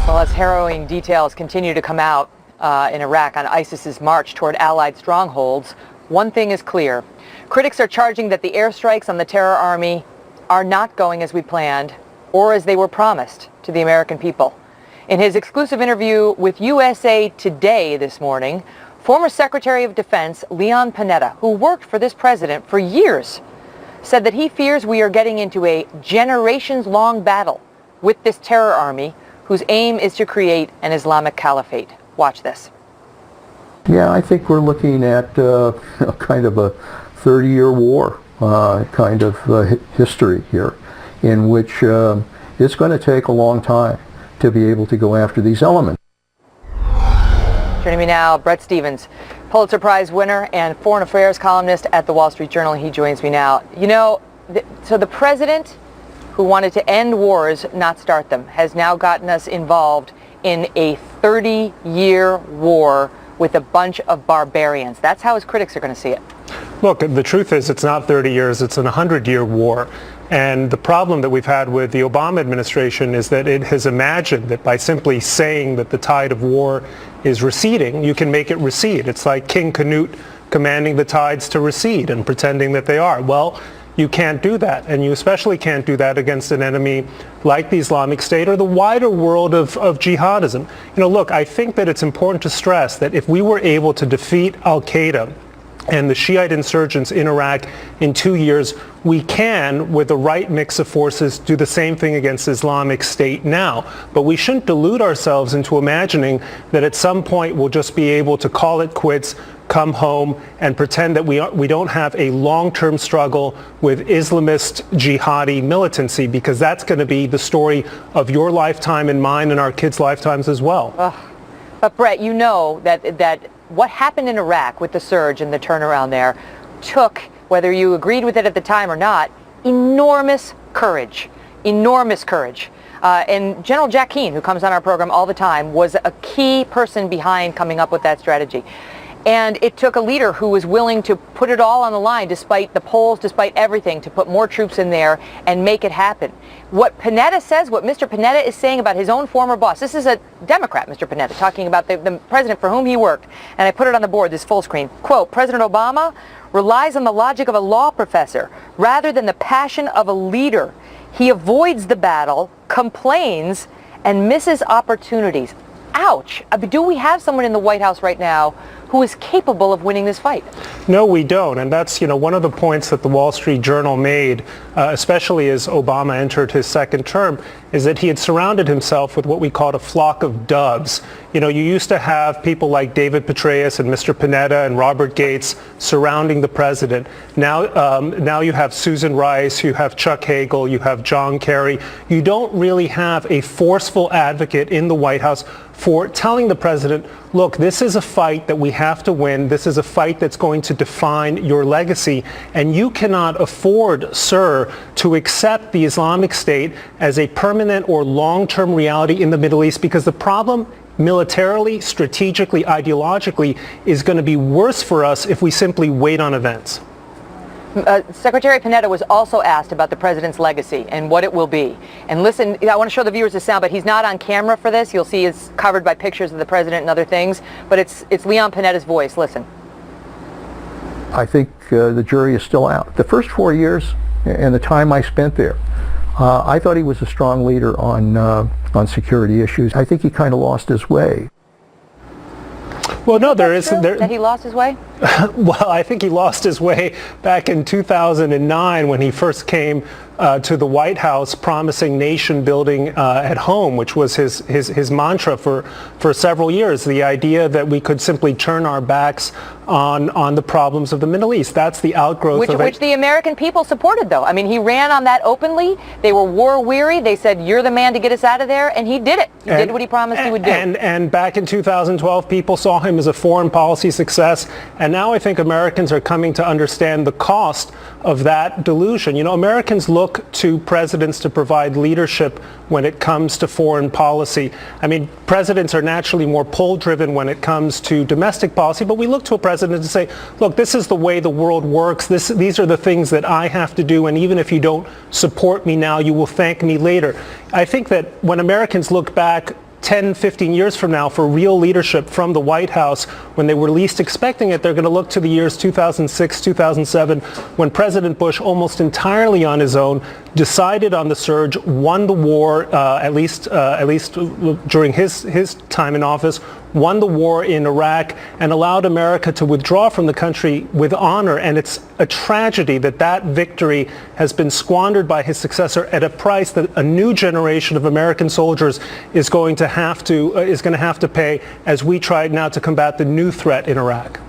Well, as harrowing details continue to come out in Iraq on ISIS's march toward Allied strongholds, one thing is clear. Critics are charging that the airstrikes on the terror army are not going as we planned or as they were promised to the American people. In his exclusive interview with USA Today this morning, former Secretary of Defense Leon Panetta, who worked for this president for years, said that he fears we are getting into a generations-long battle with this terror army whose aim is to create an Islamic caliphate. Watch this. Yeah, I think we're looking at kind of a 30-year war kind of history here, in which it's going to take a long time to be able to go after these elements. Joining me now, Bret Stephens, Pulitzer Prize winner and foreign affairs columnist at the Wall Street Journal. He joins me now. You know, so the president who wanted to end wars, not start them, has now gotten us involved in a 30-year war with a bunch of barbarians. That's how his critics are going to see it. Look, the truth is it's not 30 years, it's an 100-year war. And the problem that we've had with the Obama administration is that it has imagined that by simply saying that the tide of war is receding, you can make it recede. It's like King Canute commanding the tides to recede and pretending that they are. Well, you can't do that, and you especially can't do that against an enemy like the Islamic State or the wider world of jihadism. You know, look, I think that it's important to stress that if we were able to defeat al-Qaeda and the Shiite insurgents in Iraq in 2 years, we can, with the right mix of forces, do the same thing against Islamic State now. But we shouldn't delude ourselves into imagining that at some point we'll just be able to call it quits, come home, and pretend that we don't have a long-term struggle with Islamist jihadi militancy, because that's going to be the story of your lifetime and mine and our kids' lifetimes as well. But Bret, you know that what happened in Iraq with the surge and the turnaround there took, whether you agreed with it at the time or not, enormous courage. Enormous courage. And General Jack Keane, who comes on our program all the time, was a key person behind coming up with that strategy. And it took a leader who was willing to put it all on the line, despite the polls, despite everything, to put more troops in there and make it happen. What Panetta says, what Mr. Panetta is saying about his own former boss, this is a Democrat, Mr. Panetta, talking about the president for whom he worked, and I put it on the board, this full screen. Quote, President Obama relies on the logic of a law professor rather than the passion of a leader. He avoids the battle, complains, and misses opportunities. Ouch. Do we have someone in the White House right now who is capable of winning this fight? No, we don't. And that's, one of the points that the Wall Street Journal made, especially as Obama entered his second term, is that he had surrounded himself with what we called a flock of doves. You used to have people like David Petraeus and Mr. Panetta and Robert Gates surrounding the president. Now you have Susan Rice, you have Chuck Hagel, you have John Kerry. You don't really have a forceful advocate in the White House for telling the president, look, this is a fight that we have to win. This is a fight that's going to define your legacy. And you cannot afford, sir, to accept the Islamic State as a permanent or long-term reality in the Middle East, because the problem militarily, strategically, ideologically is going to be worse for us if we simply wait on events. Secretary Panetta was also asked about the president's legacy and what it will be. And listen, I want to show the viewers the sound, but he's not on camera for this. You'll see it's covered by pictures of the president and other things, but it's Leon Panetta's voice. Listen. I think the jury is still out. The first 4 years and the time I spent there, I thought he was a strong leader on security issues. I think he kind of lost his way. Well, no, there isn't. That he lost his way? Well, I think he lost his way back in 2009 when he first came to the White House promising nation building at home, which was his mantra for several years. The idea that we could simply turn our backs on the problems of the Middle East. That's the outgrowth of which the American people supported, though. I mean, he ran on that openly. They were war weary. They said, you're the man to get us out of there, and he did it. He did what he promised he would do. And back in 2012, people saw him as a foreign policy success, and now I think Americans are coming to understand the cost of that delusion. Americans look to presidents to provide leadership when it comes to foreign policy. I mean, presidents are naturally more poll-driven when it comes to domestic policy, but we look to a president to say, look, this is the way the world works. These are the things that I have to do, and even if you don't support me now, you will thank me later. I think that when Americans look back 10, 15 years from now for real leadership from the White House, when they were least expecting it, they're going to look to the years 2006, 2007, when President Bush, almost entirely on his own, decided on the surge, won the war, at least during his time in office, won the war in Iraq, and allowed America to withdraw from the country with honor. And it's a tragedy that that victory has been squandered by his successor at a price that a new generation of American soldiers is going to have to pay as we try now to combat the new threat in Iraq.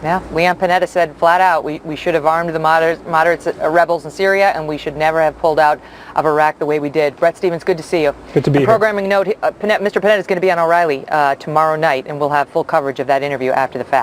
Yeah, Leon Panetta said flat out, we should have armed the moderates rebels in Syria, and we should never have pulled out of Iraq the way we did. Bret Stephens, good to see you. Good to be here. Programming note, Mr. Panetta is going to be on O'Reilly tomorrow night, and we'll have full coverage of that interview after the fact.